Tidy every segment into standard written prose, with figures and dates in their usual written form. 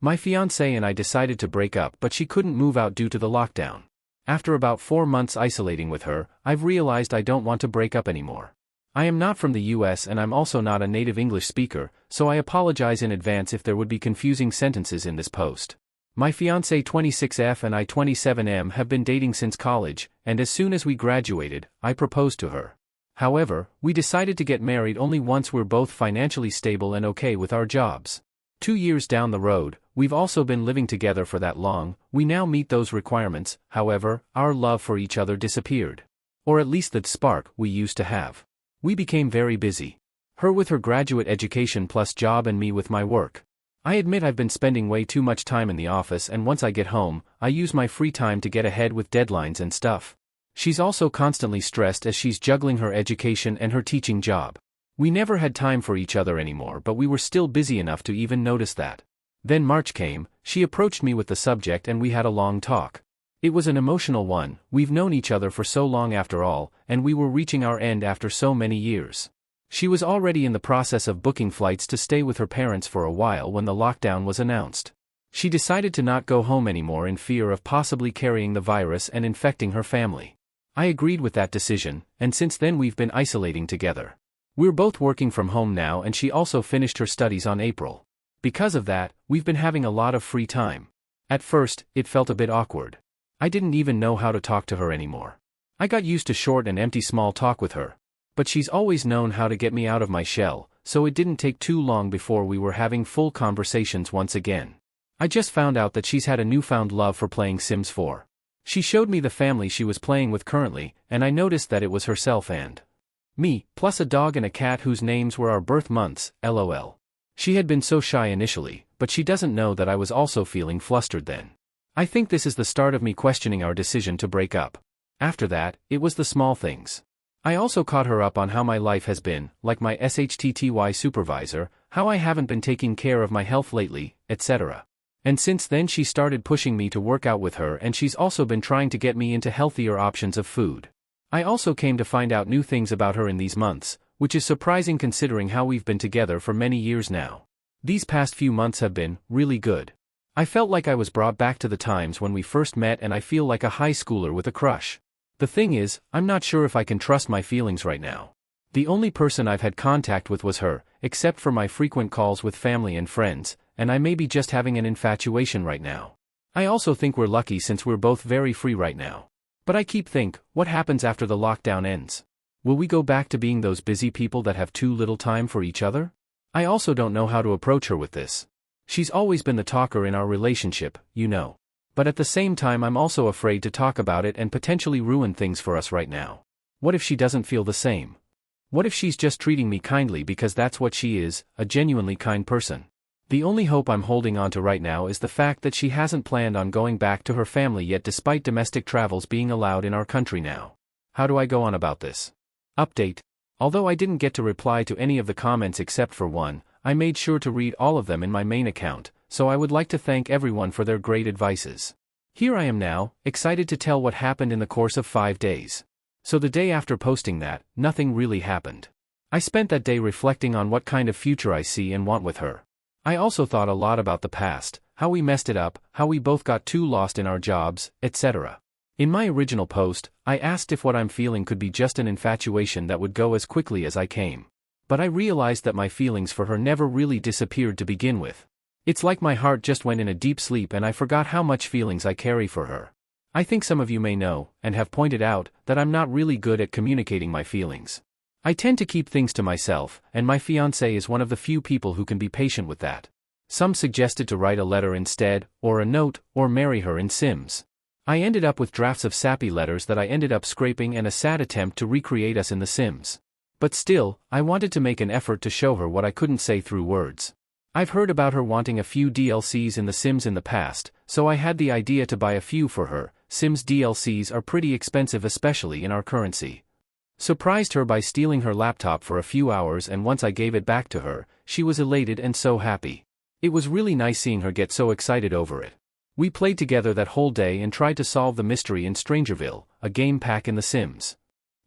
My fiancée and I decided to break up, but she couldn't move out due to the lockdown. After about 4 months isolating with her, I've realized I don't want to break up anymore. I am not from the US and I'm also not a native English speaker, so I apologize in advance if there would be confusing sentences in this post. My fiancé 26F and I 27M have been dating since college, and as soon as we graduated, I proposed to her. However, we decided to get married only once we're both financially stable and okay with our jobs. 2 years down the road, we've also been living together for that long, we now meet those requirements. However, our love for each other disappeared. Or at least the spark we used to have. We became very busy. Her with her graduate education plus job and me with my work. I admit I've been spending way too much time in the office, and once I get home, I use my free time to get ahead with deadlines and stuff. She's also constantly stressed as she's juggling her education and her teaching job. We never had time for each other anymore, but we were still busy enough to even notice that. Then March came, she approached me with the subject and we had a long talk. It was an emotional one. We've known each other for so long after all, and we were reaching our end after so many years. She was already in the process of booking flights to stay with her parents for a while when the lockdown was announced. She decided to not go home anymore in fear of possibly carrying the virus and infecting her family. I agreed with that decision, and since then we've been isolating together. We're both working from home now, and she also finished her studies on April. Because of that, we've been having a lot of free time. At first, it felt a bit awkward. I didn't even know how to talk to her anymore. I got used to short and empty small talk with her. But she's always known how to get me out of my shell, so it didn't take too long before we were having full conversations once again. I just found out that she's had a newfound love for playing Sims 4. She showed me the family she was playing with currently, and I noticed that it was herself and me, plus a dog and a cat whose names were our birth months, lol. She had been so shy initially, but she doesn't know that I was also feeling flustered then. I think this is the start of me questioning our decision to break up. After that, it was the small things. I also caught her up on how my life has been, like my SHTTY supervisor, how I haven't been taking care of my health lately, etc. And since then she started pushing me to work out with her, and she's also been trying to get me into healthier options of food. I also came to find out new things about her in these months, which is surprising considering how we've been together for many years now. These past few months have been really good. I felt like I was brought back to the times when we first met, and I feel like a high schooler with a crush. The thing is, I'm not sure if I can trust my feelings right now. The only person I've had contact with was her, except for my frequent calls with family and friends, and I may be just having an infatuation right now. I also think we're lucky since we're both very free right now. But I keep thinking, what happens after the lockdown ends? Will we go back to being those busy people that have too little time for each other? I also don't know how to approach her with this. She's always been the talker in our relationship, you know. But at the same time I'm also afraid to talk about it and potentially ruin things for us right now. What if she doesn't feel the same? What if she's just treating me kindly because that's what she is, a genuinely kind person? The only hope I'm holding on to right now is the fact that she hasn't planned on going back to her family yet despite domestic travels being allowed in our country now. How do I go on about this? Update. Although I didn't get to reply to any of the comments except for one, I made sure to read all of them in my main account, so I would like to thank everyone for their great advices. Here I am now, excited to tell what happened in the course of 5 days. So the day after posting that, nothing really happened. I spent that day reflecting on what kind of future I see and want with her. I also thought a lot about the past, how we messed it up, how we both got too lost in our jobs, etc. In my original post, I asked if what I'm feeling could be just an infatuation that would go as quickly as I came. But I realized that my feelings for her never really disappeared to begin with. It's like my heart just went in a deep sleep and I forgot how much feelings I carry for her. I think some of you may know, and have pointed out, that I'm not really good at communicating my feelings. I tend to keep things to myself, and my fiancé is one of the few people who can be patient with that. Some suggested to write a letter instead, or a note, or marry her in Sims. I ended up with drafts of sappy letters that I ended up scraping and a sad attempt to recreate us in The Sims. But still, I wanted to make an effort to show her what I couldn't say through words. I've heard about her wanting a few DLCs in The Sims in the past, so I had the idea to buy a few for her. Sims DLCs are pretty expensive, especially in our currency. Surprised her by stealing her laptop for a few hours, and once I gave it back to her, she was elated and so happy. It was really nice seeing her get so excited over it. We played together that whole day and tried to solve the mystery in Strangerville, a game pack in The Sims.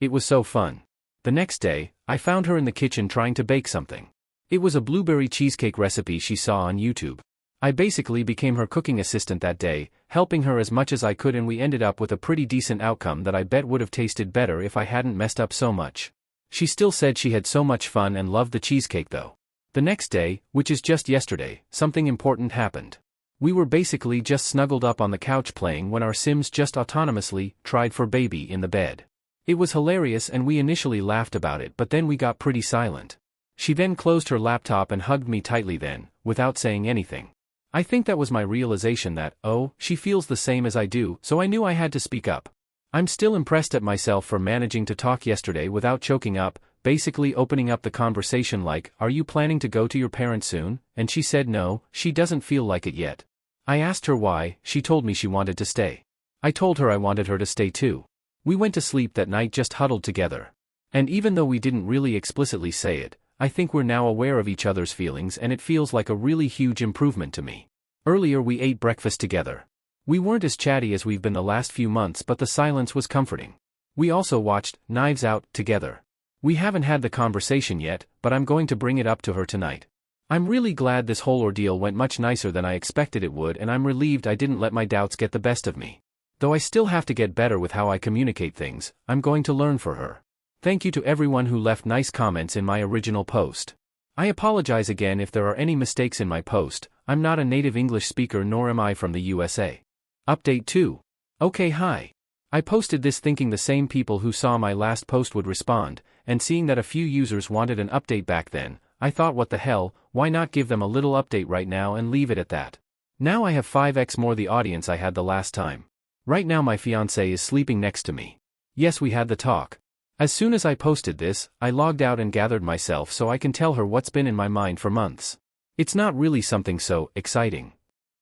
It was so fun. The next day, I found her in the kitchen trying to bake something. It was a blueberry cheesecake recipe she saw on YouTube. I basically became her cooking assistant that day, helping her as much as I could, and we ended up with a pretty decent outcome that I bet would have tasted better if I hadn't messed up so much. She still said she had so much fun and loved the cheesecake though. The next day, which is just yesterday, something important happened. We were basically just snuggled up on the couch playing when our Sims just autonomously tried for baby in the bed. It was hilarious and we initially laughed about it, but then we got pretty silent. She then closed her laptop and hugged me tightly then, without saying anything. I think that was my realization that, oh, she feels the same as I do, so I knew I had to speak up. I'm still impressed at myself for managing to talk yesterday without choking up, basically opening up the conversation like, "Are you planning to go to your parents soon?" And she said no, she doesn't feel like it yet. I asked her why, she told me she wanted to stay. I told her I wanted her to stay too. We went to sleep that night just huddled together. And even though we didn't really explicitly say it, I think we're now aware of each other's feelings and it feels like a really huge improvement to me. Earlier we ate breakfast together. We weren't as chatty as we've been the last few months, but the silence was comforting. We also watched Knives Out together. We haven't had the conversation yet, but I'm going to bring it up to her tonight. I'm really glad this whole ordeal went much nicer than I expected it would, and I'm relieved I didn't let my doubts get the best of me. Though I still have to get better with how I communicate things, I'm going to learn for her. Thank you to everyone who left nice comments in my original post. I apologize again if there are any mistakes in my post. I'm not a native English speaker nor am I from the USA. Update 2. Okay, hi. I posted this thinking the same people who saw my last post would respond, and seeing that a few users wanted an update back then, I thought what the hell, why not give them a little update right now and leave it at that. Now I have 5x more the audience I had the last time. Right now my fiancée is sleeping next to me. Yes, we had the talk. As soon as I posted this, I logged out and gathered myself so I can tell her what's been in my mind for months. It's not really something so exciting.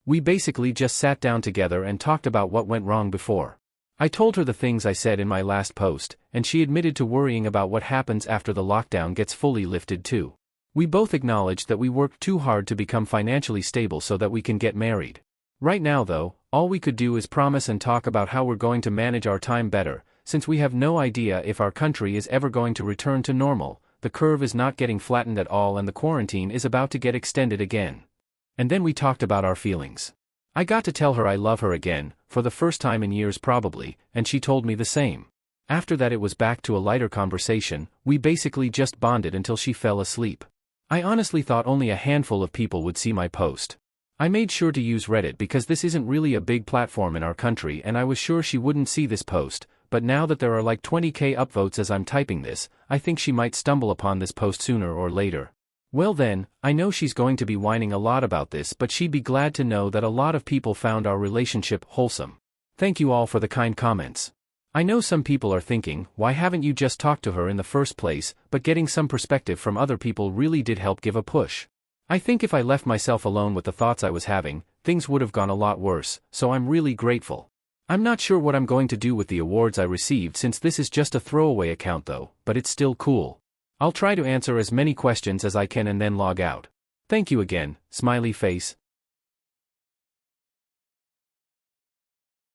We basically just sat down together and talked about what went wrong before. I told her the things I said in my last post, and she admitted to worrying about what happens after the lockdown gets fully lifted too. We both acknowledged that we worked too hard to become financially stable so that we can get married. Right now though, all we could do is promise and talk about how we're going to manage our time better, since we have no idea if our country is ever going to return to normal, the curve is not getting flattened at all and the quarantine is about to get extended again. And then we talked about our feelings. I got to tell her I love her again, for the first time in years probably, and she told me the same. After that it was back to a lighter conversation, we basically just bonded until she fell asleep. I honestly thought only a handful of people would see my post. I made sure to use Reddit because this isn't really a big platform in our country and I was sure she wouldn't see this post, but now that there are like 20k upvotes as I'm typing this, I think she might stumble upon this post sooner or later. Well then, I know she's going to be whining a lot about this, but she'd be glad to know that a lot of people found our relationship wholesome. Thank you all for the kind comments. I know some people are thinking, why haven't you just talked to her in the first place, but getting some perspective from other people really did help give a push. I think if I left myself alone with the thoughts I was having, things would have gone a lot worse, so I'm really grateful. I'm not sure what I'm going to do with the awards I received since this is just a throwaway account though, but it's still cool. I'll try to answer as many questions as I can and then log out. Thank you again, smiley face.